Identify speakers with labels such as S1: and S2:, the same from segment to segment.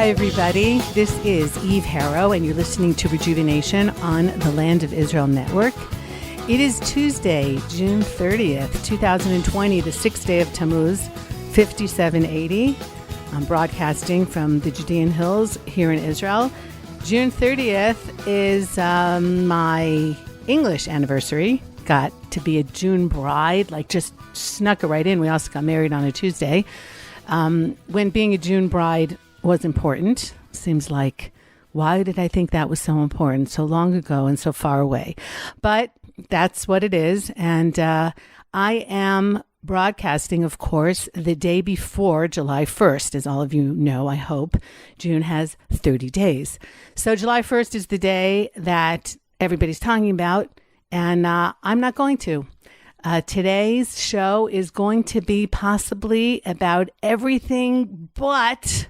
S1: Hi, everybody. This is Eve Harow, and you're listening to Rejuvenation on the Land of Israel Network. It is Tuesday, June 30th, 2020, the 6th day of Tammuz, 5780. I'm broadcasting from the Judean Hills here in Israel. June 30th is my English anniversary. Got to be a June bride, just snuck it right in. We also got married on a Tuesday. When being a June bride was important, seems like, why did I think that was so important so long ago and so far away? But that's what it is. And I am broadcasting, of course, the day before July 1st. As all of you know, I hope, June has 30 days. So July 1st is the day that everybody's talking about, and I'm not going to. Today's show is going to be possibly about everything but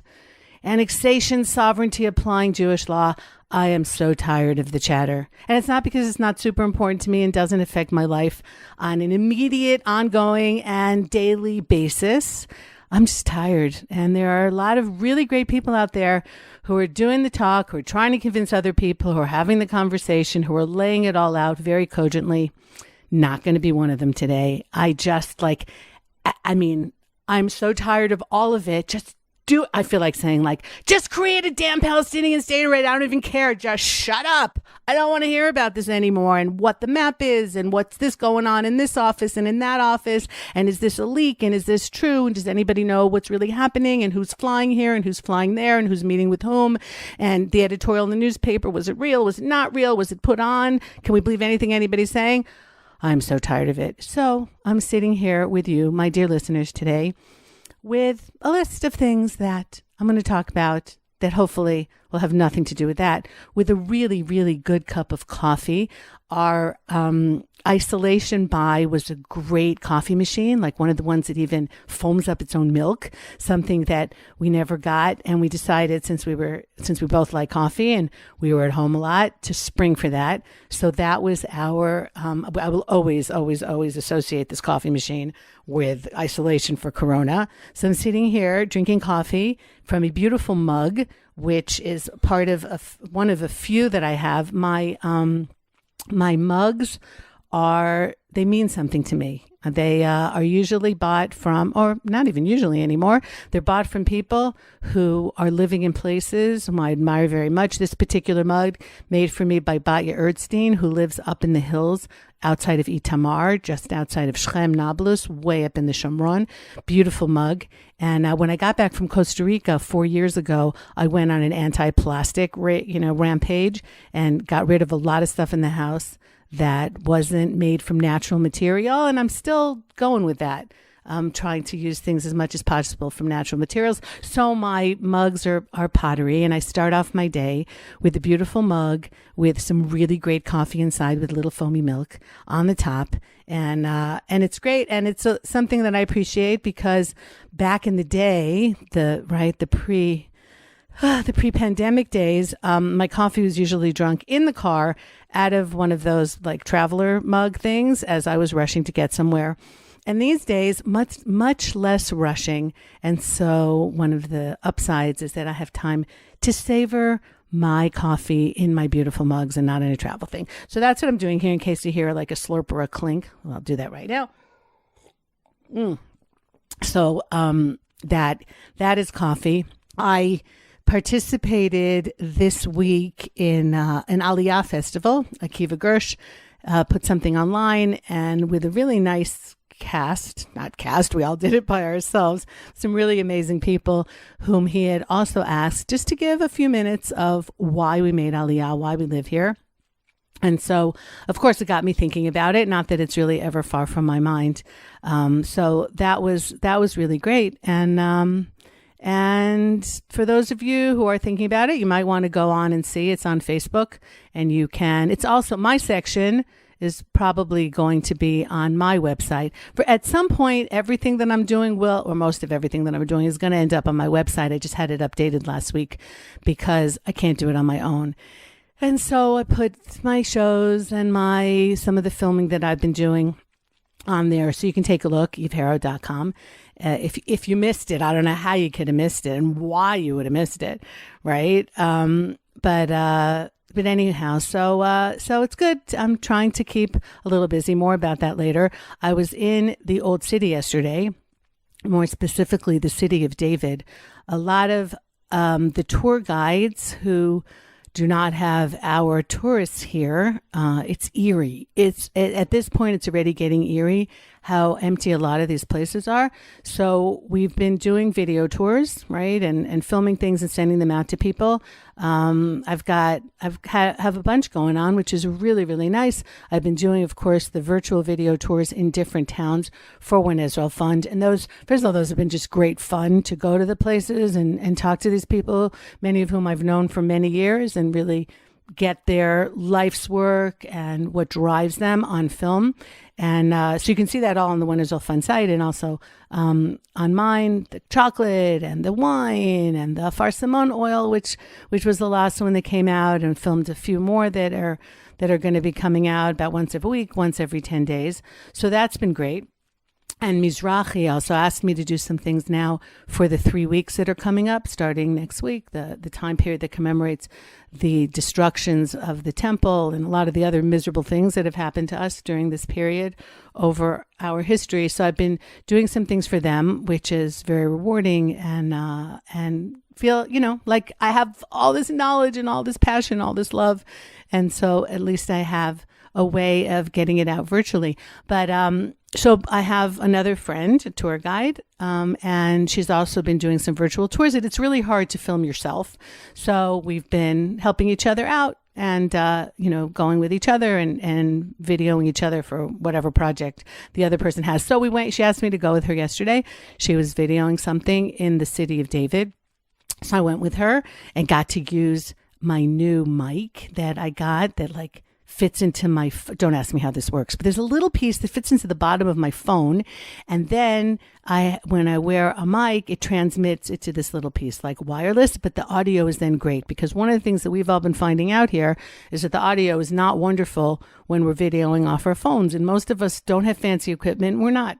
S1: annexation, sovereignty, applying Jewish law. I am so tired of the chatter. And it's not because it's not super important to me and doesn't affect my life on an immediate, ongoing, and daily basis. I'm just tired. And there are a lot of really great people out there who are doing the talk, who are trying to convince other people, who are having the conversation, who are laying it all out very cogently. Not going to be one of them today. I'm so tired of all of it. I feel like saying just create a damn Palestinian state already. I don't even care. Just shut up. I don't want to hear about this anymore, and what the map is, and what's this going on in this office and in that office, and is this a leak, and is this true, and does anybody know what's really happening, and who's flying here and who's flying there and who's meeting with whom, and the editorial in the newspaper, was it real, was it not real, was it put on, can we believe anything anybody's saying? I'm so tired of it. So I'm sitting here with you, my dear listeners, today with a list of things that I'm going to talk about that hopefully will have nothing to do with that, with a really, really good cup of coffee. Our Isolation Buy was a great coffee machine, like one of the ones that even foams up its own milk, something that we never got. And we decided, since we both like coffee and we were at home a lot, to spring for that. So that was our, I will always, always, always associate this coffee machine with isolation for Corona. So I'm sitting here drinking coffee from a beautiful mug, which is part of one of a few that I have. My mugs they mean something to me. They are usually bought from, or not even usually anymore, they're bought from people who are living in places whom I admire very much. This particular mug made for me by Batya Erdstein, who lives up in the hills outside of Itamar, just outside of Shechem, Nablus, way up in the Shomron. Beautiful mug. And when I got back from Costa Rica 4 years ago, I went on an anti-plastic rampage and got rid of a lot of stuff in the house that wasn't made from natural material. And I'm still going with that. I'm trying to use things as much as possible from natural materials. So my mugs are pottery, and I start off my day with a beautiful mug with some really great coffee inside with a little foamy milk on the top. And it's great. And it's something that I appreciate because back in the day, the pre-pandemic days, my coffee was usually drunk in the car out of one of those traveler mug things as I was rushing to get somewhere. And these days, much less rushing. And so one of the upsides is that I have time to savor my coffee in my beautiful mugs and not in a travel thing. So that's what I'm doing here in case you hear a slurp or a clink. Well, I'll do that right now. So that is coffee. I participated this week in an Aliyah festival. Akiva Gersh put something online, and with a really nice we all did it by ourselves, some really amazing people whom he had also asked just to give a few minutes of why we made Aliyah, why we live here. And so, of course, it got me thinking about it. Not that it's really ever far from my mind. So that was really great. And for those of you who are thinking about it, you might want to go on and see. It's on Facebook, and you can. It's also, my section is probably going to be on my website. For at some point, everything that I'm doing or most of everything that I'm doing is going to end up on my website. I just had it updated last week because I can't do it on my own. And so I put my shows and some of the filming that I've been doing on there. So you can take a look, eveharow.com. If you missed it, I don't know how you could have missed it and why you would have missed it, right? But anyhow, so it's good. I'm trying to keep a little busy. More about that later. I was in the Old City yesterday, more specifically the City of David. A lot of the tour guides who do not have our tourists here. It's eerie. At this point, it's already getting eerie how empty a lot of these places are. So we've been doing video tours, right, and filming things and sending them out to people. I've have a bunch going on, which is really, really nice. I've been doing, of course, the virtual video tours in different towns for One Israel Fund. And those, first of all, those have been just great fun to go to the places and talk to these people, many of whom I've known for many years, and really get their life's work and what drives them on film. And so you can see that all on the One Israel Fund site, and also on mine, the chocolate and the wine and the farsamon oil, which was the last one that came out, and filmed a few more that are going to be coming out about once every week, once every 10 days. So that's been great. And Mizrahi also asked me to do some things now for the 3 weeks that are coming up, starting next week, the time period that commemorates the destructions of the temple and a lot of the other miserable things that have happened to us during this period over our history. So I've been doing some things for them, which is very rewarding, and feel, like I have all this knowledge and all this passion, all this love. And so at least I have a way of getting it out virtually. But so I have another friend, a tour guide, and she's also been doing some virtual tours. And it's really hard to film yourself. So we've been helping each other out and, going with each other and videoing each other for whatever project the other person has. So she asked me to go with her yesterday. She was videoing something in the City of David. So I went with her and got to use my new mic that I got that fits into my, don't ask me how this works, but there's a little piece that fits into the bottom of my phone. And then when I wear a mic, it transmits it to this little piece like wireless, but the audio is then great, because one of the things that we've all been finding out here is that the audio is not wonderful when we're videoing off our phones. And most of us don't have fancy equipment. We're not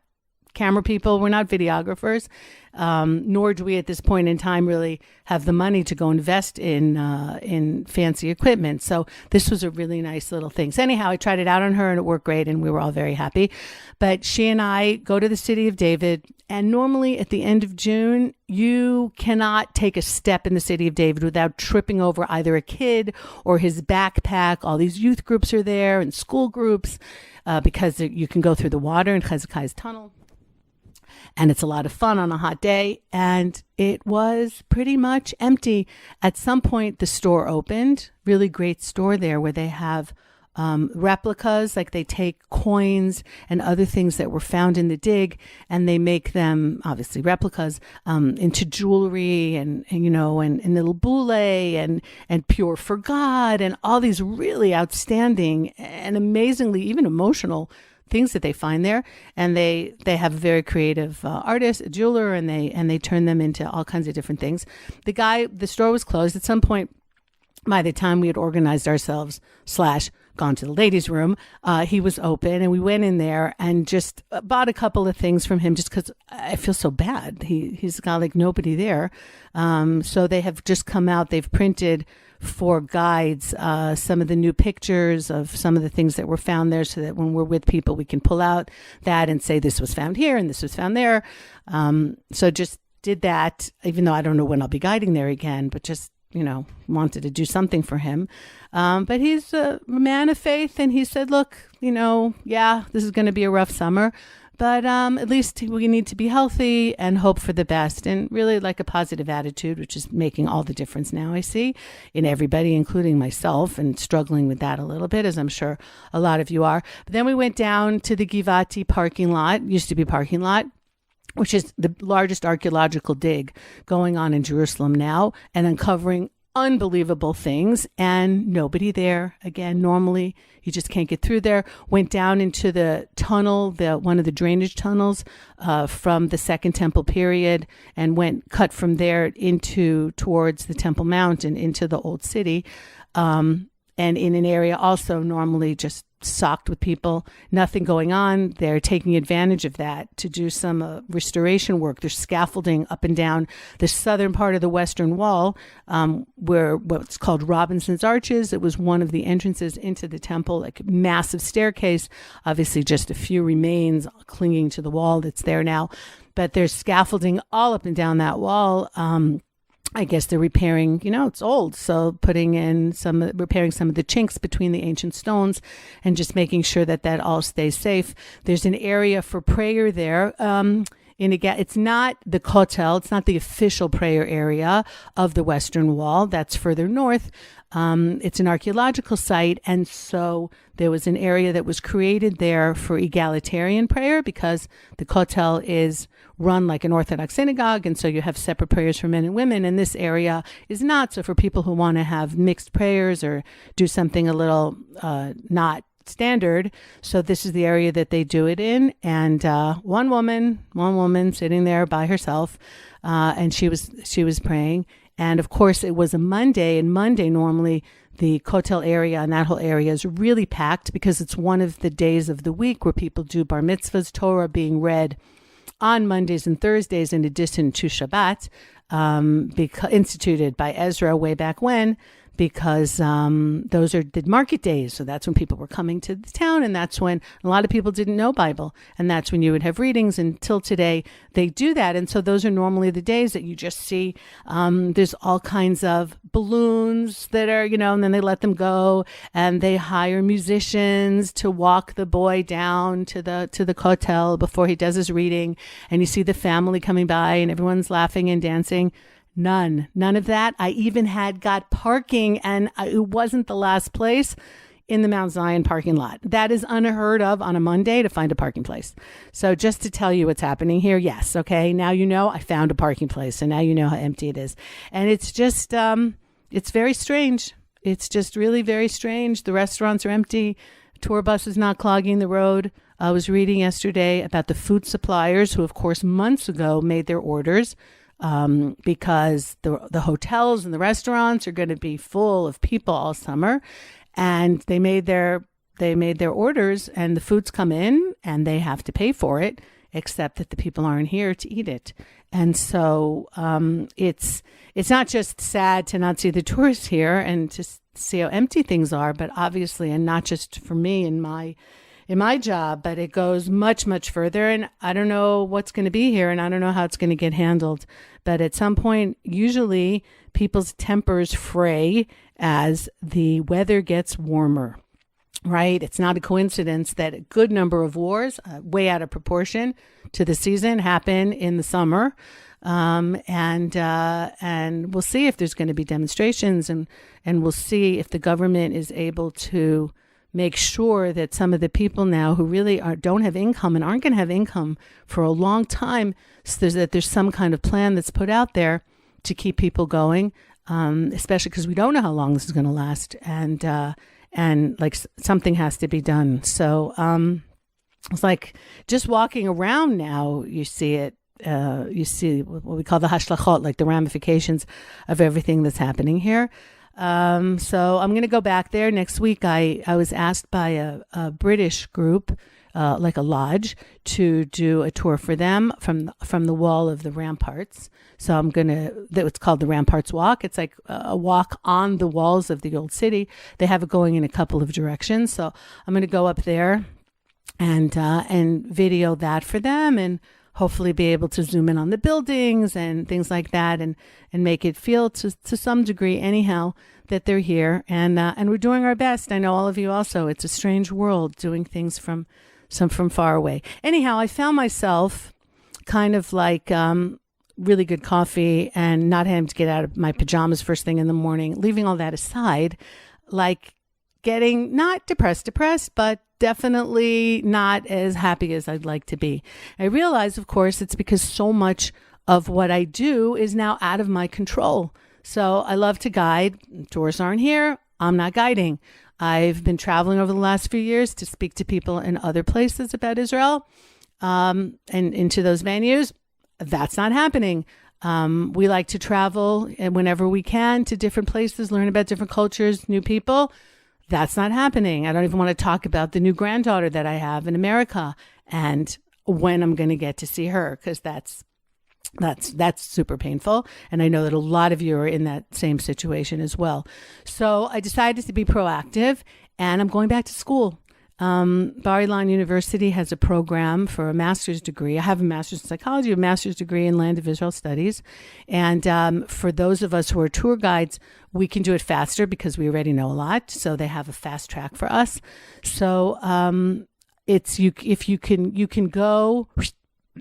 S1: camera people. We're not videographers, nor do we at this point in time really have the money to go invest in fancy equipment. So this was a really nice little thing. So anyhow, I tried it out on her and it worked great, and we were all very happy. But she and I go to the City of David, and normally at the end of June, you cannot take a step in the City of David without tripping over either a kid or his backpack. All these youth groups are there and school groups, because you can go through the water in Hezekiah's tunnel. And it's a lot of fun on a hot day. And it was pretty much empty. At some point, the store opened. Really great store there where they have replicas, like they take coins and other things that were found in the dig, and they make them, obviously replicas, into jewelry and little boule and pure for God, and all these really outstanding and amazingly even emotional things that they find there. And they have a very creative artist, a jeweler, and they turn them into all kinds of different things. The store was closed at some point. By the time we had organized ourselves / gone to the ladies' room, he was open, and we went in there and just bought a couple of things from him, just because I feel so bad. He's got nobody there. So they have just come out. They've printed for guides some of the new pictures of some of the things that were found there, so that when we're with people, we can pull out that and say this was found here and this was found there. So just did that, even though I don't know when I'll be guiding there again, but just wanted to do something for him. But he's a man of faith, and he said, look, this is going to be a rough summer, but at least we need to be healthy and hope for the best, and really a positive attitude, which is making all the difference now, I see, in everybody, including myself, and struggling with that a little bit, as I'm sure a lot of you are. But then we went down to the Givati parking lot, used to be parking lot, which is the largest archaeological dig going on in Jerusalem now, and uncovering unbelievable things, and nobody there. Again, normally you just can't get through there. Went down into the tunnel, one of the drainage tunnels from the Second Temple period, and cut from there towards the Temple Mount and into the Old City, and in an area also normally just socked with people, nothing going on. They're taking advantage of that to do some restoration work. There's scaffolding up and down the southern part of the Western Wall, where what's called Robinson's Arches. It was one of the entrances into the temple, like massive staircase, obviously just a few remains clinging to the wall that's there now. But there's scaffolding all up and down that wall. I guess they're repairing, it's old. So repairing some of the chinks between the ancient stones and just making sure that all stays safe. There's an area for prayer there. It's not the kotel, it's not the official prayer area of the Western Wall. That's further north. It's an archaeological site. And so there was an area that was created there for egalitarian prayer because the kotel is run like an Orthodox synagogue. And so you have separate prayers for men and women. And this area is not. So for people who want to have mixed prayers or do something a little not standard. So this is the area that they do it in. And one woman sitting there by herself, and she was praying. And of course, it was a Monday, and Monday normally the kotel area and that whole area is really packed because it's one of the days of the week where people do bar mitzvahs, Torah being read on Mondays and Thursdays in addition to Shabbat, instituted by Ezra way back when, because those are the market days. So that's when people were coming to the town, and that's when a lot of people didn't know Bible, and that's when you would have readings. Until today, they do that. And so those are normally the days that you just see. There's all kinds of balloons that are, and then they let them go, and they hire musicians to walk the boy down to the kotel before he does his reading. And you see the family coming by, and everyone's laughing and dancing. None of that. I even got parking, and it wasn't the last place in the Mount Zion parking lot. That is unheard of on a Monday to find a parking place. So just to tell you what's happening here, yes, okay, now I found a parking place, and now you know how empty it is. And it's just, it's very strange. It's just really very strange. The restaurants are empty. Tour buses not clogging the road. I was reading yesterday about the food suppliers who, of course, months ago made their orders because the hotels and the restaurants are going to be full of people all summer, and they made their orders, and the food's come in, and they have to pay for it, except that the people aren't here to eat it. And so it's not just sad to not see the tourists here and to see how empty things are, but obviously, and not just for me in my job, but it goes much, much further. And I don't know what's going to be here, and I don't know how it's going to get handled. But at some point, usually people's tempers fray as the weather gets warmer, right? It's not a coincidence that a good number of wars, way out of proportion to the season, happen in the summer. And we'll see if there's going to be demonstrations, and we'll see if the government is able to make sure that some of the people now who really don't have income and aren't going to have income for a long time, so that there's some kind of plan that's put out there to keep people going, especially because we don't know how long this is going to last, and like something has to be done. So it's like just walking around now, you see it. You see what we call the hashlachot, like the ramifications of everything that's happening here. So I'm going to go back there next week. I was asked by a British group, like a lodge, to do a tour for them from the wall of the ramparts. So it's called the Ramparts Walk. It's like a walk on the walls of the old city. They have it going in a couple of directions. So I'm going to go up there and video that for them, and hopefully be able to zoom in on the buildings and things like that, and make it feel to some degree anyhow that they're here, and we're doing our best. I know all of you also. It's a strange world doing things from far away. Anyhow, I found myself kind of like really good coffee and not having to get out of my pajamas first thing in the morning, leaving all that aside, like getting not depressed, but definitely not as happy as I'd like to be. I realize, of course, it's because so much of what I do is now out of my control. So I love to guide. Tourists aren't here. I'm not guiding. I've been traveling over the last few years to speak to people in other places about Israel, and into those venues. That's not happening. We like to travel whenever we can to different places, learn about different cultures, new people. that's not happening. I don't even want to talk about the new granddaughter that I have in America and when I'm going to get to see her, because that's super painful. And I know that a lot of you are in that same situation as well. So I decided to be proactive, and I'm going back to school. Bar Ilan University has a program for a master's degree. I have a master's in psychology, a master's degree in Land of Israel studies. And for those of us who are tour guides, we can do it faster because we already know a lot. So they have a fast track for us. So it's if you can go.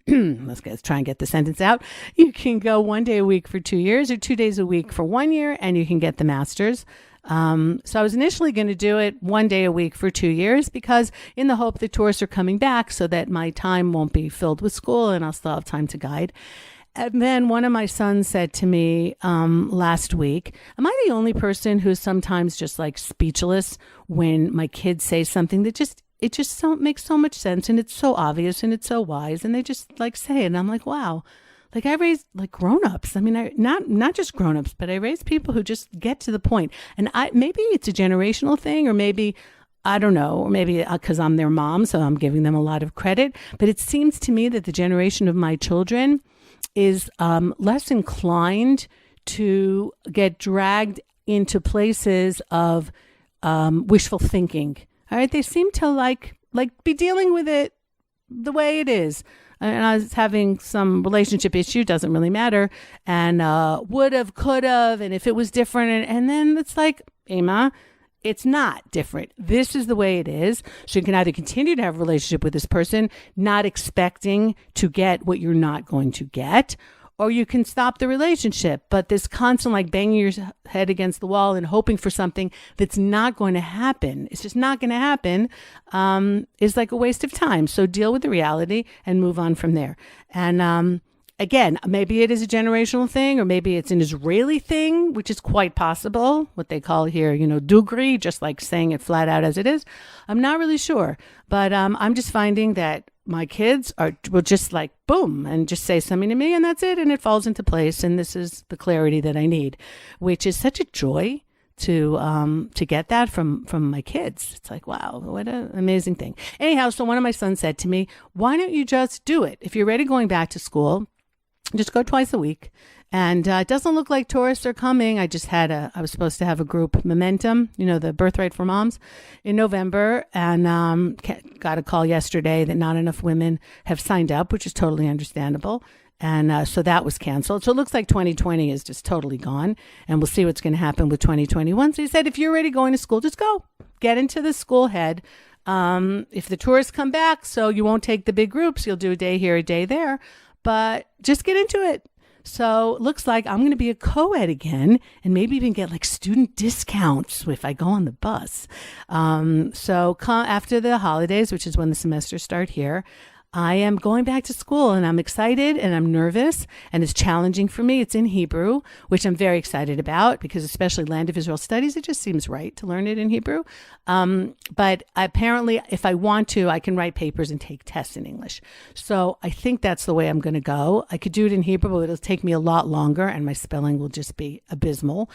S1: Let's try and get the sentence out. You can go 1 day a week for 2 years, or 2 days a week for 1 year, and you can get the master's. So I was initially going to do it 1 day a week for 2 years, because in the hope that tourists are coming back so that my time won't be filled with school and I'll still have time to guide. And then one of my sons said to me last week, am I the only person who's sometimes just like speechless when my kids say something that it just makes so much sense, and it's so obvious and it's so wise, and they just like say it, and I'm like, wow. Like I raised like grown-ups. I mean, not just grown-ups, but I raised people who just get to the point. And maybe it's a generational thing, or maybe, I don't know, or maybe because I'm their mom, so I'm giving them a lot of credit. But it seems to me that the generation of my children is less inclined to get dragged into places of wishful thinking. All right, they seem to like be dealing with it the way it is. And I was having some relationship issue, doesn't really matter, and would have, could have, and if it was different, and then it's like, Emma, it's not different. This is the way it is. So you can either continue to have a relationship with this person, not expecting to get what you're not going to get, or you can stop the relationship. But this constant like banging your head against the wall and hoping for something that's not going to happen, it's just not going to happen, is like a waste of time. So deal with the reality and move on from there. And again, maybe it is a generational thing, or maybe it's an Israeli thing, which is quite possible, what they call here, dugri, just like saying it flat out as it is. I'm not really sure. But I'm just finding that my kids will just like boom and just say something to me, and that's it, and it falls into place, and this is the clarity that I need, which is such a joy to get that from my kids. It's like, wow, what an amazing thing. Anyhow, so one of my sons said to me, why don't you just do it? If you're ready going back to school, just go twice a week. And it doesn't look like tourists are coming. I was supposed to have a group, Momentum, the Birthright for Moms, in November. And got a call yesterday that not enough women have signed up, which is totally understandable. And so that was canceled. So it looks like 2020 is just totally gone. And we'll see what's going to happen with 2021. So he said, if you're already going to school, just go. Get into the school head. If the tourists come back, so you won't take the big groups, you'll do a day here, a day there. But just get into it. So it looks like I'm going to be a co-ed again, and maybe even get like student discounts if I go on the bus. So after the holidays, which is when the semesters start here, I am going back to school, and I'm excited and I'm nervous, and it's challenging for me. It's in Hebrew, which I'm very excited about, because especially Land of Israel studies, it just seems right to learn it in Hebrew. But apparently, if I want to, I can write papers and take tests in English. So I think that's the way I'm going to go. I could do it in Hebrew, but it'll take me a lot longer, and my spelling will just be abysmal.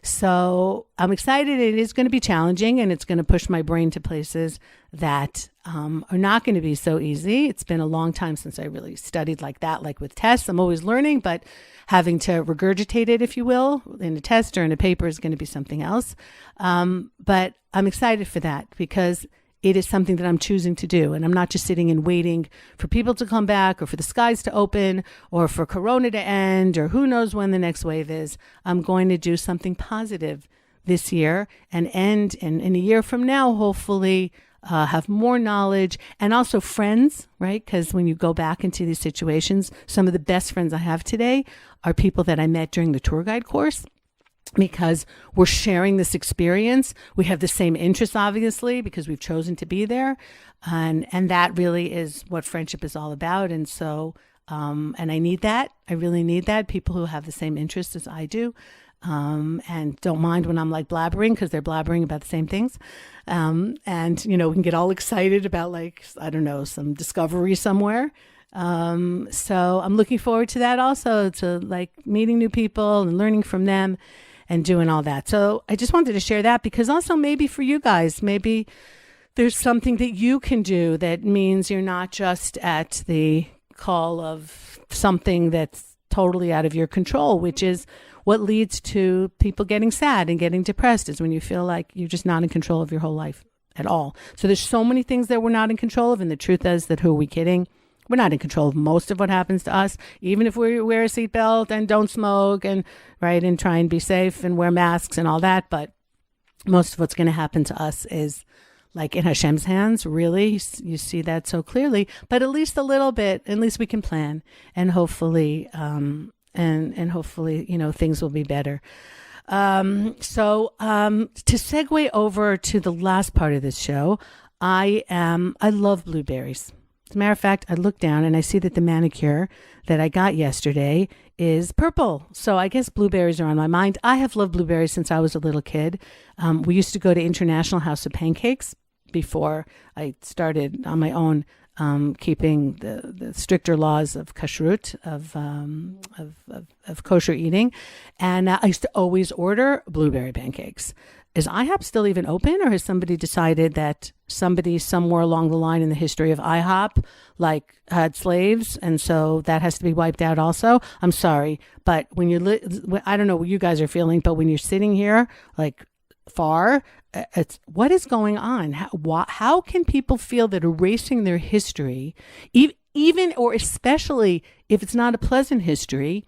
S1: So I'm excited. It is going to be challenging, and it's going to push my brain to places that are not going to be so easy. It's been a long time since I really studied like that, like with tests. I'm always learning, but having to regurgitate it, if you will, in a test or in a paper is going to be something else. But I'm excited for that, because it is something that I'm choosing to do. And I'm not just sitting and waiting for people to come back, or for the skies to open, or for Corona to end, or who knows when the next wave is. I'm going to do something positive this year and end in a year from now, hopefully, have more knowledge, and also friends, right? Because when you go back into these situations, some of the best friends I have today are people that I met during the tour guide course, because we're sharing this experience. We have the same interests, obviously, because we've chosen to be there. And that really is what friendship is all about. And so, and I need that. I really need that. People who have the same interests as I do. And don't mind when I'm like blabbering, because they're blabbering about the same things. And, we can get all excited about like, I don't know, some discovery somewhere. So I'm looking forward to that also, to like meeting new people and learning from them. and doing all that. So I just wanted to share that, because also maybe for you guys, maybe there's something that you can do that means you're not just at the call of something that's totally out of your control, which is what leads to people getting sad and getting depressed, is when you feel like you're just not in control of your whole life at all. So there's so many things that we're not in control of. And the truth is that, who are we kidding? We're not in control of most of what happens to us, even if we wear a seatbelt and don't smoke and try and be safe and wear masks and all that. But most of what's going to happen to us is like in Hashem's hands. Really, you see that so clearly. But at least a little bit, at least we can plan, and hopefully, and hopefully, things will be better. So to segue over to the last part of this show, I love blueberries. As a matter of fact, I look down and I see that the manicure that I got yesterday is purple. So I guess blueberries are on my mind. I have loved blueberries since I was a little kid. We used to go to International House of Pancakes before I started on my own, keeping the stricter laws of kashrut, of kosher eating. And I used to always order blueberry pancakes. Is IHOP still even open, or has somebody decided that somebody somewhere along the line in the history of IHOP had slaves, and so that has to be wiped out also? I'm sorry, but when I don't know what you guys are feeling, but when you're sitting here far, it's what is going on? How can people feel that erasing their history, even or especially if it's not a pleasant history,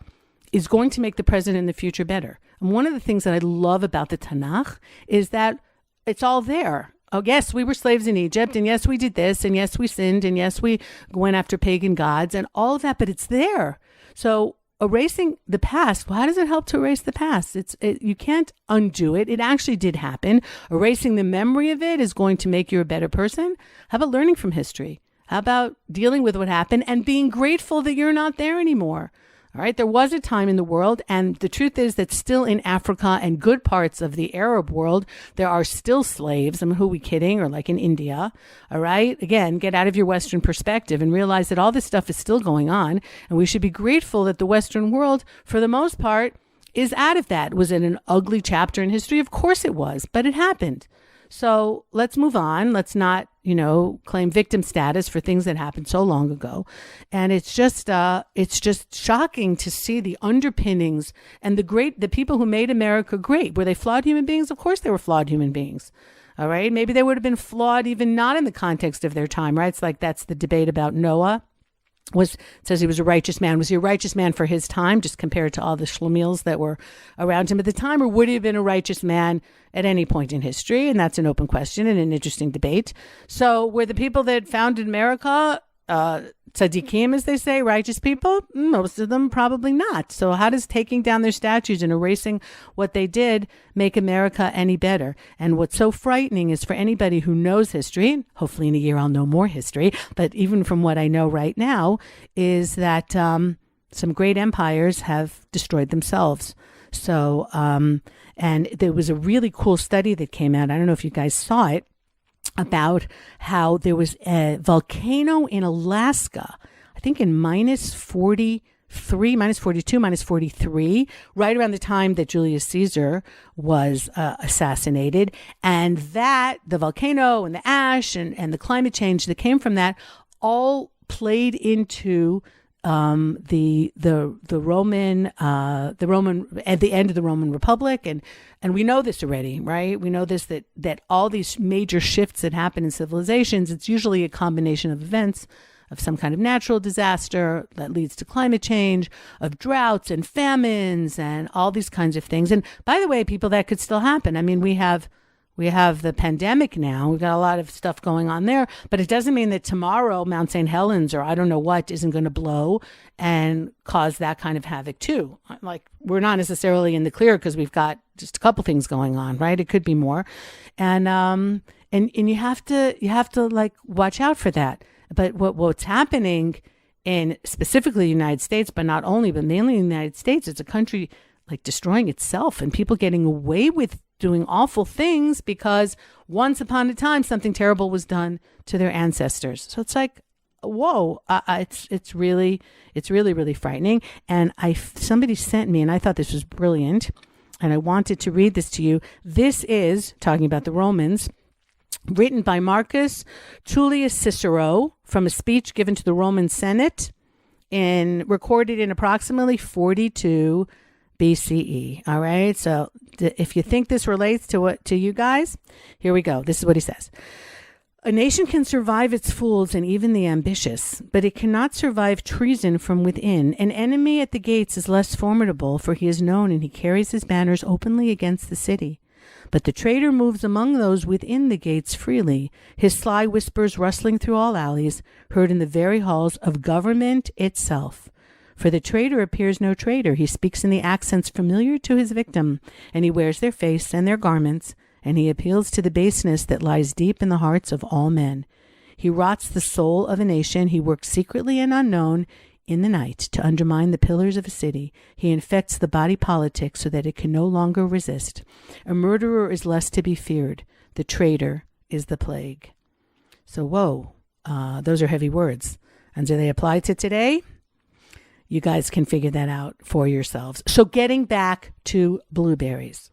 S1: is going to make the present and the future better? And one of the things that I love about the Tanakh is that it's all there. Oh, yes, we were slaves in Egypt, and yes, we did this, and yes, we sinned, and yes, we went after pagan gods, and all of that, but it's there. So erasing the past, well, how does it help to erase the past? You can't undo it. It actually did happen. Erasing the memory of it is going to make you a better person. How about learning from history? How about dealing with what happened and being grateful that you're not there anymore? All right, there was a time in the world, and the truth is that still in Africa and good parts of the Arab world, there are still slaves. I mean, who are we kidding? Or like in India, all right? Again, get out of your Western perspective and realize that all this stuff is still going on, and we should be grateful that the Western world, for the most part, is out of that. Was it an ugly chapter in history? Of course it was, but it happened. So let's move on. Let's not, claim victim status for things that happened so long ago. And it's just shocking to see the underpinnings and the people who made America great. Were they flawed human beings? Of course they were flawed human beings. All right. Maybe they would have been flawed even not in the context of their time, right? It's like that's the debate about Noah. Says he was a righteous man. Was he a righteous man for his time, just compared to all the schlemiels that were around him at the time, or would he have been a righteous man at any point in history? And that's an open question and an interesting debate. So were the people that founded America tzaddikim, as they say, righteous people? Most of them probably not. So how does taking down their statues and erasing what they did make America any better? And what's so frightening is for anybody who knows history, hopefully in a year I'll know more history, but even from what I know right now, is that some great empires have destroyed themselves. So, and there was a really cool study that came out. I don't know if you guys saw it, about how there was a volcano in Alaska, I think in minus 43, minus 42, minus 43, right around the time that Julius Caesar was assassinated. And that, the volcano and the ash and the climate change that came from that all played into the Roman at the end of the Roman Republic, and we know this already, right? We know this that all these major shifts that happen in civilizations, it's usually a combination of events, of some kind of natural disaster that leads to climate change, of droughts and famines and all these kinds of things. And by the way, people, that could still happen. I mean, we have the pandemic now. We've got a lot of stuff going on there, but it doesn't mean that tomorrow Mount St. Helens or I don't know what isn't going to blow and cause that kind of havoc too. Like, we're not necessarily in the clear because we've got just a couple things going on, right? It could be more. And you have to like watch out for that. But what's happening in specifically the United States, but not only, but mainly in the United States, it's a country like destroying itself and people getting away with doing awful things because once upon a time something terrible was done to their ancestors. So it's like, whoa, it's really frightening. And somebody sent me, and I thought this was brilliant. And I wanted to read this to you. This is, talking about the Romans, written by Marcus Tullius Cicero from a speech given to the Roman Senate recorded in approximately 42 BCE. All right. So if you think this relates to you guys, here we go. This is what he says. A nation can survive its fools and even the ambitious, but it cannot survive treason from within. An enemy at the gates is less formidable, for he is known and he carries his banners openly against the city. But the traitor moves among those within the gates freely, his sly whispers rustling through all alleys, heard in the very halls of government itself. For the traitor appears no traitor. He speaks in the accents familiar to his victim, and he wears their face and their garments, and he appeals to the baseness that lies deep in the hearts of all men. He rots the soul of a nation. He works secretly and unknown in the night to undermine the pillars of a city. He infects the body politic so that it can no longer resist. A murderer is less to be feared. The traitor is the plague. So, whoa, those are heavy words. And do they apply to today? You guys can figure that out for yourselves. So getting back to blueberries.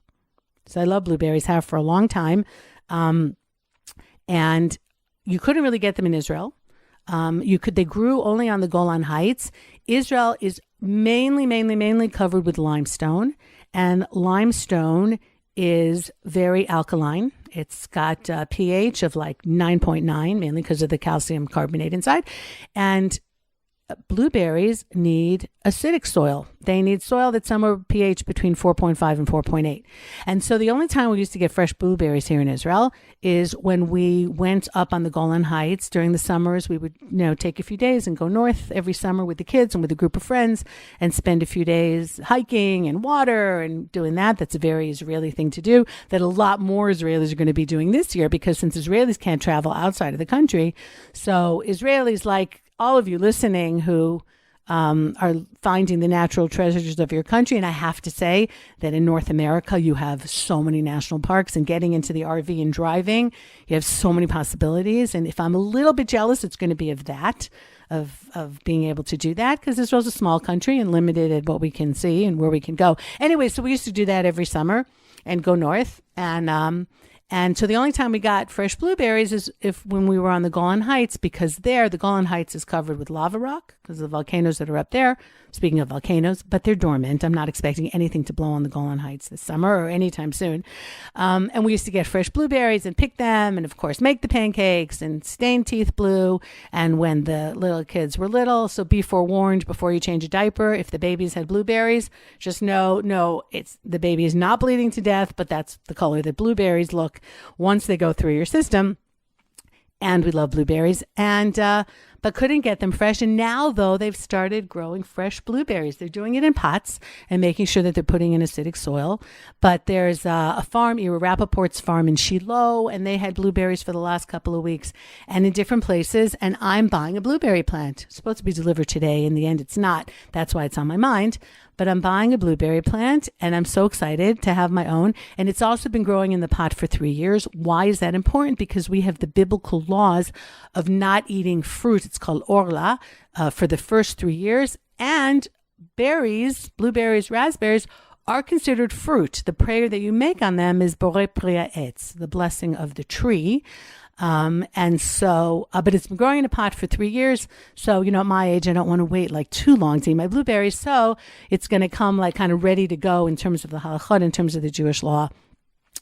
S1: So I love blueberries, have for a long time. And you couldn't really get them in Israel. They grew only on the Golan Heights. Israel is mainly covered with limestone, and limestone is very alkaline. It's got a pH of like 9.9, mainly because of the calcium carbonate inside. And blueberries need acidic soil. They need soil that's somewhere pH between 4.5 and 4.8. And so the only time we used to get fresh blueberries here in Israel is when we went up on the Golan Heights during the summers. We would, take a few days and go north every summer with the kids and with a group of friends and spend a few days hiking and water and doing that. That's a very Israeli thing to do that a lot more Israelis are going to be doing this year, because since Israelis can't travel outside of the country, so Israelis like all of you listening who are finding the natural treasures of your country. And I have to say that in North America, you have so many national parks, and getting into the RV and driving, you have so many possibilities. And if I'm a little bit jealous, it's going to be of that, of being able to do that, because Israel's a small country and limited at what we can see and where we can go. Anyway, so we used to do that every summer and go north. And so the only time we got fresh blueberries is when we were on the Golan Heights, because there, the Golan Heights is covered with lava rock because of the volcanoes that are up there. Speaking of volcanoes, but they're dormant. I'm not expecting anything to blow on the Golan Heights this summer or anytime soon. And we used to get fresh blueberries and pick them and, of course, make the pancakes and stain teeth blue. And when the little kids were little, so be forewarned before you change a diaper, if the babies had blueberries, just know it's the baby is not bleeding to death, but that's the color that blueberries look once they go through your system. And we love blueberries, but couldn't get them fresh. And now, though, they've started growing fresh blueberries. They're doing it in pots and making sure that they're putting in acidic soil. But there's a farm, Ira Rappaport's farm in Shiloh, and they had blueberries for the last couple of weeks and in different places. And I'm buying a blueberry plant. It's supposed to be delivered today. In the end, it's not. That's why it's on my mind. But I'm buying a blueberry plant, and I'm so excited to have my own. And it's also been growing in the pot for 3 years. Why is that important? Because we have the biblical laws of not eating fruit. It's called orla for the first 3 years. And berries, blueberries, raspberries, are considered fruit. The prayer that you make on them is Borei Pria Etz, the blessing of the tree. And so, but it's been growing in a pot for 3 years. So, at my age, I don't want to wait like too long to eat my blueberries. So it's going to come like kind of ready to go in terms of the halachot, in terms of the Jewish law.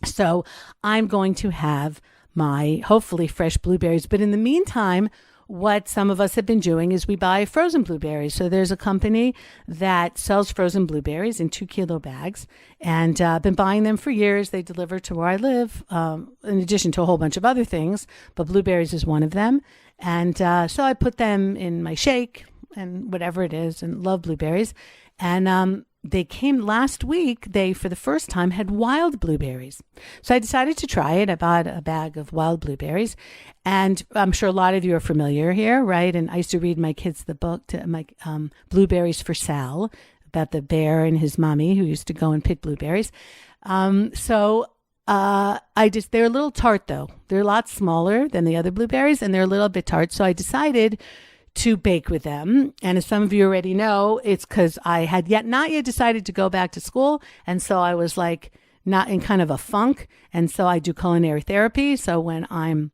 S1: So I'm going to have my hopefully fresh blueberries. But in the meantime, what some of us have been doing is we buy frozen blueberries. So there's a company that sells frozen blueberries in 2-kilo bags, and I've been buying them for years. They deliver to where I live, in addition to a whole bunch of other things, but blueberries is one of them. And so I put them in my shake and whatever it is, and love blueberries. And they came last week. They, for the first time, had wild blueberries. So I decided to try it. I bought a bag of wild blueberries. And I'm sure a lot of you are familiar here, right? And I used to read my kids the book, Blueberries for Sal, about the bear and his mommy who used to go and pick blueberries. They're a little tart, though. They're a lot smaller than the other blueberries, and they're a little bit tart. So I decided to bake with them. And as some of you already know, it's because I had not yet decided to go back to school. And so I was like not in kind of a funk. And so I do culinary therapy. So when I'm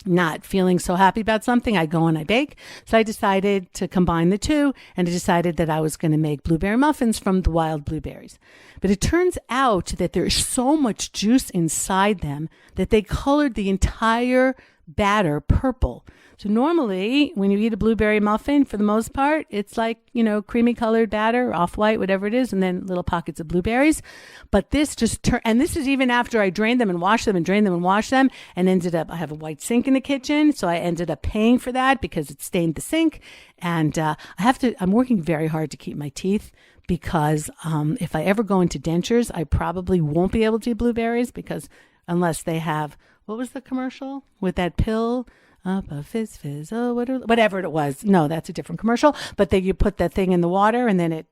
S1: not feeling so happy about something, I go and I bake. So I decided to combine the two, and I decided that I was going to make blueberry muffins from the wild blueberries. But it turns out that there's so much juice inside them that they colored the entire batter purple. So normally when you eat a blueberry muffin, for the most part, it's like, creamy colored batter, off-white, whatever it is, and then little pockets of blueberries. But this just turned, and this is even after I drained them and washed them and drained them and washed them, and ended up, I have a white sink in the kitchen. So I ended up paying for that because it stained the sink. And I'm working very hard to keep my teeth, because if I ever go into dentures, I probably won't be able to eat blueberries, because unless they have, what was the commercial with that pill? Up a fizz, oh, whatever it was. No, that's a different commercial. But then you put that thing in the water, and then it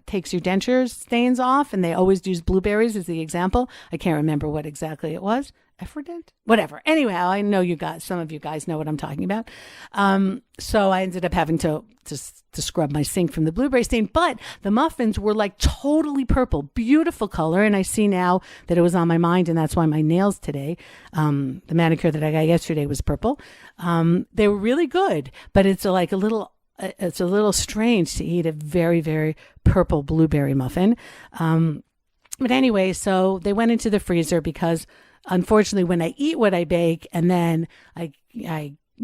S1: takes your denture stains off, and they always use blueberries as the example. I can't remember what exactly it was. Effordent? Whatever. Anyway, I know some of you guys know what I'm talking about. So I ended up having to scrub my sink from the blueberry stain, but the muffins were like totally purple, beautiful color. And I see now that it was on my mind, and that's why my nails today, the manicure that I got yesterday was purple. They were really good, but it's a little strange to eat a very, very purple blueberry muffin. But anyway, so they went into the freezer because unfortunately, when I eat what I bake, and then I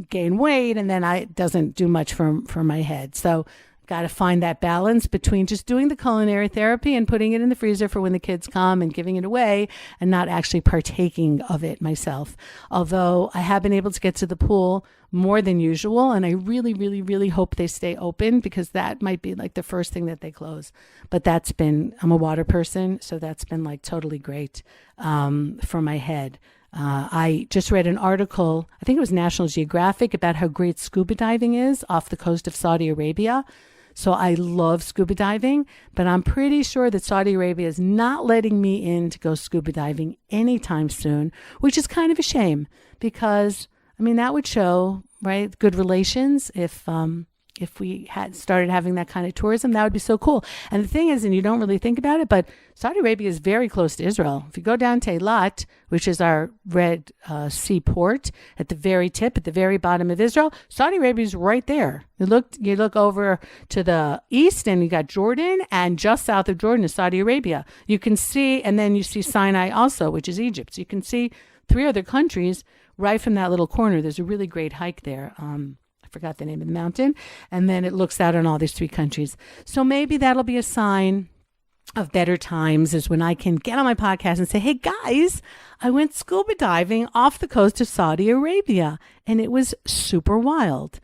S1: gain weight, and then it doesn't do much for my head. So got to find that balance between just doing the culinary therapy and putting it in the freezer for when the kids come and giving it away, and not actually partaking of it myself. Although I have been able to get to the pool more than usual, and I really, really, really hope they stay open, because that might be like the first thing that they close. But I'm a water person, so that's been like totally great for my head. I just read an article, I think it was National Geographic, about how great scuba diving is off the coast of Saudi Arabia. So I love scuba diving, but I'm pretty sure that Saudi Arabia is not letting me in to go scuba diving anytime soon, which is kind of a shame, because that would show, right, good relations. If we had started having that kind of tourism, that would be so cool. And the thing is, and you don't really think about it, but Saudi Arabia is very close to Israel. If you go down to Eilat, which is our Red Sea port at the very tip, at the very bottom of Israel, Saudi Arabia is right there. You look over to the east, and you got Jordan, and just south of Jordan is Saudi Arabia. You can see, and then you see Sinai also, which is Egypt. So you can see 3 other countries right from that little corner. There's a really great hike there. I forgot the name of the mountain. And then it looks out on all these 3 countries. So maybe that'll be a sign of better times, is when I can get on my podcast and say, hey guys, I went scuba diving off the coast of Saudi Arabia, and it was super wild.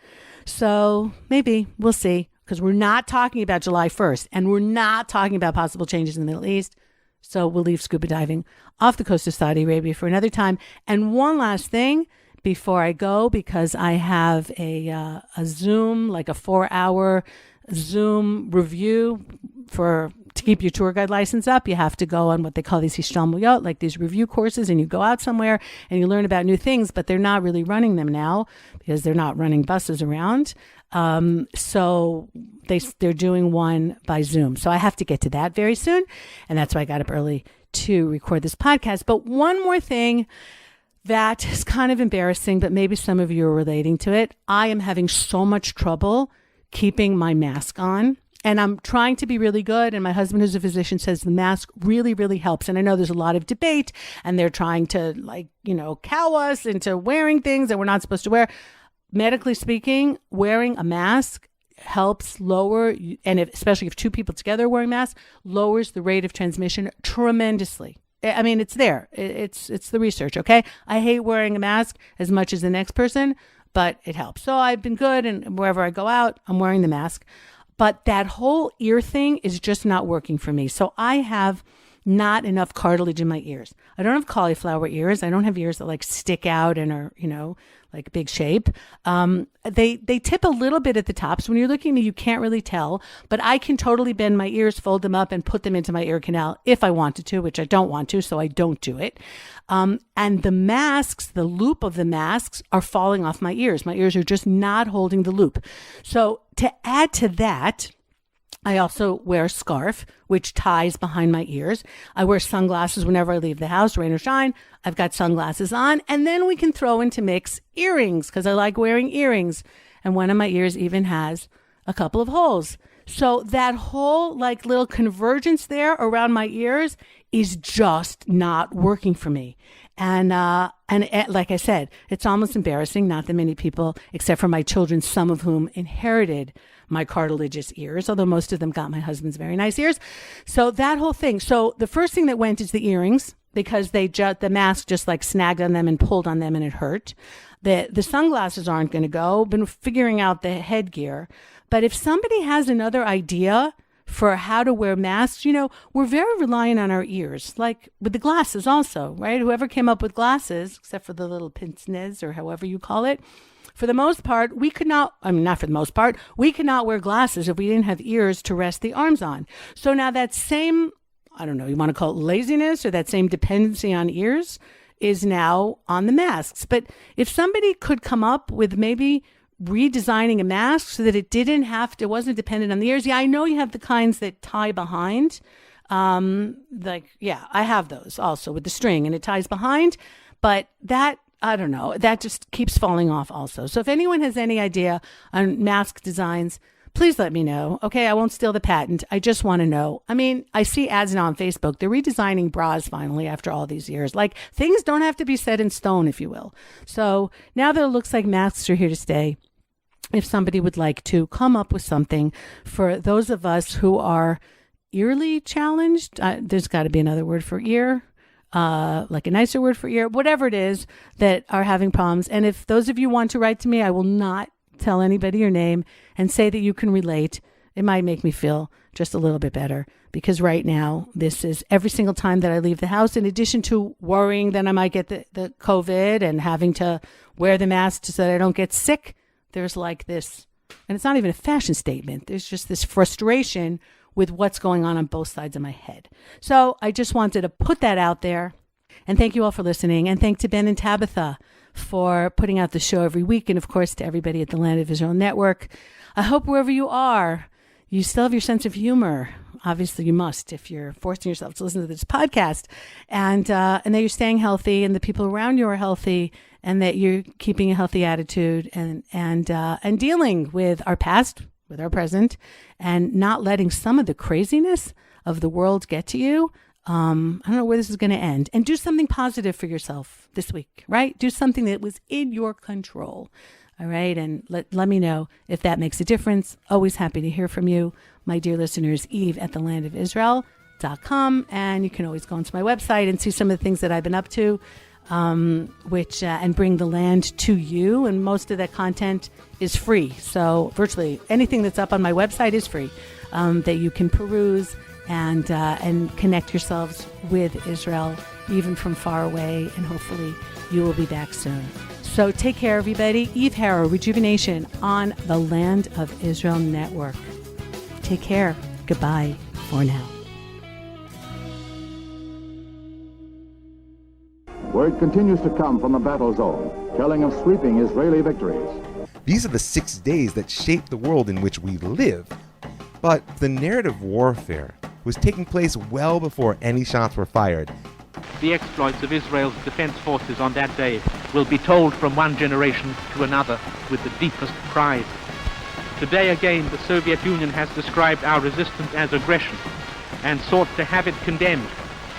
S1: So maybe we'll see, because we're not talking about July 1st, and we're not talking about possible changes in the Middle East. So we'll leave scuba diving off the coast of Saudi Arabia for another time. And one last thing before I go, because I have a Zoom, like a 4-hour Zoom review to keep your tour guide license up. You have to go on what they call these hishtalmuyot, like these review courses, and you go out somewhere and you learn about new things, but they're not really running them now because they're not running buses around. So they're doing one by Zoom. So I have to get to that very soon. And that's why I got up early to record this podcast. But one more thing that is kind of embarrassing, but maybe some of you are relating to it. I am having so much trouble keeping my mask on. And I'm trying to be really good. And my husband, who's a physician, says the mask really, really helps. And I know there's a lot of debate, and they're trying to cow us into wearing things that we're not supposed to wear. Medically speaking, wearing a mask helps lower, and especially if 2 people together are wearing masks, lowers the rate of transmission tremendously. It's there. It's the research, okay? I hate wearing a mask as much as the next person, but it helps. So I've been good, and wherever I go out, I'm wearing the mask. But that whole ear thing is just not working for me. So I have not enough cartilage in my ears. I don't have cauliflower ears. I don't have ears that like stick out and are, like big shape. They tip a little bit at the top. So when you're looking at me, you can't really tell, but I can totally bend my ears, fold them up and put them into my ear canal if I wanted to, which I don't want to. So I don't do it. And the masks, the loop of the masks are falling off my ears. My ears are just not holding the loop. So to add to that, I also wear a scarf, which ties behind my ears. I wear sunglasses whenever I leave the house, rain or shine. I've got sunglasses on. And then we can throw into mix earrings because I like wearing earrings. And one of my ears even has a couple of holes. So that whole like little convergence there around my ears is just not working for me. And like I said, it's almost embarrassing. Not that many people, except for my children, some of whom inherited my cartilaginous ears, although most of them got my husband's very nice ears. So that whole thing. So the first thing that went is the earrings because the mask just like snagged on them and pulled on them and it hurt. The sunglasses aren't going to go. Been figuring out the headgear. But if somebody has another idea for how to wear masks, we're very reliant on our ears, like with the glasses also, right? Whoever came up with glasses, except for the little pince-nez or however you call it, for the most part, we could not wear glasses if we didn't have ears to rest the arms on. So now that same, I don't know, you want to call it laziness or that same dependency on ears is now on the masks. But if somebody could come up with maybe redesigning a mask so that it wasn't dependent on the ears. Yeah, I know you have the kinds that tie behind. I have those also with the string and it ties behind, but that, I don't know, that just keeps falling off also. So if anyone has any idea on mask designs, please let me know. Okay, I won't steal the patent. I just want to know. I mean, I see ads now on Facebook. They're redesigning bras finally after all these years. Like things don't have to be set in stone, if you will. So now that it looks like masks are here to stay, if somebody would like to come up with something for those of us who are early challenged, there's got to be another word for ear. Like a nicer word for ear, whatever it is that are having problems. And if those of you want to write to me, I will not tell anybody your name and say that you can relate. It might make me feel just a little bit better because right now, this is every single time that I leave the house, in addition to worrying that I might get the COVID and having to wear the mask so that I don't get sick, there's like this, and it's not even a fashion statement. There's just this frustration with what's going on both sides of my head. So I just wanted to put that out there. And thank you all for listening. And thank to Ben and Tabitha for putting out the show every week. And of course, to everybody at the Land of Israel Network. I hope wherever you are, you still have your sense of humor. Obviously, you must if you're forcing yourself to listen to this podcast. And that you're staying healthy and the people around you are healthy and that you're keeping a healthy attitude and dealing with our past, with our present, and not letting some of the craziness of the world get to you. I don't know where this is going to end. And do something positive for yourself this week, right? Do something that was in your control. All right. And let me know if that makes a difference. Always happy to hear from you. My dear listeners, eve@thelandofisrael.com. And you can always go onto my website and see some of the things that I've been up to, and bring the land to you. And most of that content is free. So virtually anything that's up on my website is free, that you can peruse and connect yourselves with Israel, even from far away. And hopefully you will be back soon. So take care, everybody. Eve Harow, Rejuvenation on the Land of Israel Network. Take care. Goodbye for now.
S2: Word continues to come from the battle zone, telling of sweeping Israeli victories.
S3: These are the 6 days that shape the world in which we live. But the narrative warfare was taking place well before any shots were fired.
S4: The exploits of Israel's defense forces on that day will be told from one generation to another with the deepest pride. Today again, the Soviet Union has described our resistance as aggression and sought to have it condemned.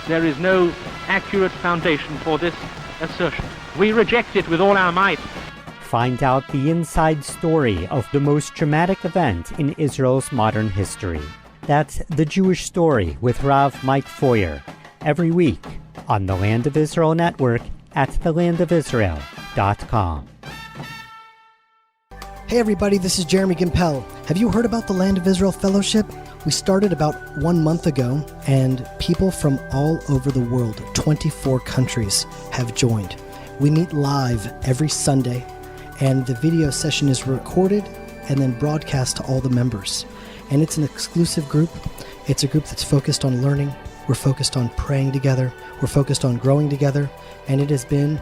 S4: There is no accurate foundation for this assertion. We reject it with all our might.
S5: Find out the inside story of the most traumatic event in Israel's modern history. That's The Jewish Story with Rav Mike Feuer, every week on the Land of Israel Network at thelandofisrael.com.
S6: Hey everybody, this is Jeremy Gimpel. Have you heard about the Land of Israel Fellowship? We started about 1 month ago, and people from all over the world, 24 countries, have joined. We meet live every Sunday, and the video session is recorded and then broadcast to all the members. And it's an exclusive group. It's a group that's focused on learning. We're focused on praying together. We're focused on growing together. And it has been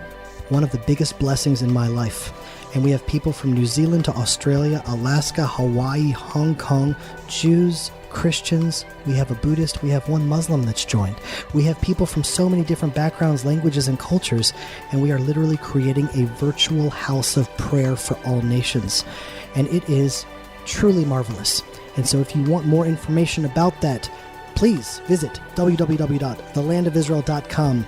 S6: one of the biggest blessings in my life. And we have people from New Zealand to Australia, Alaska, Hawaii, Hong Kong, Jews, Christians. We have a Buddhist. We have one Muslim that's joined. We have people from so many different backgrounds, languages, and cultures. And we are literally creating a virtual house of prayer for all nations. And it is truly marvelous. And so if you want more information about that, please visit www.thelandofisrael.com/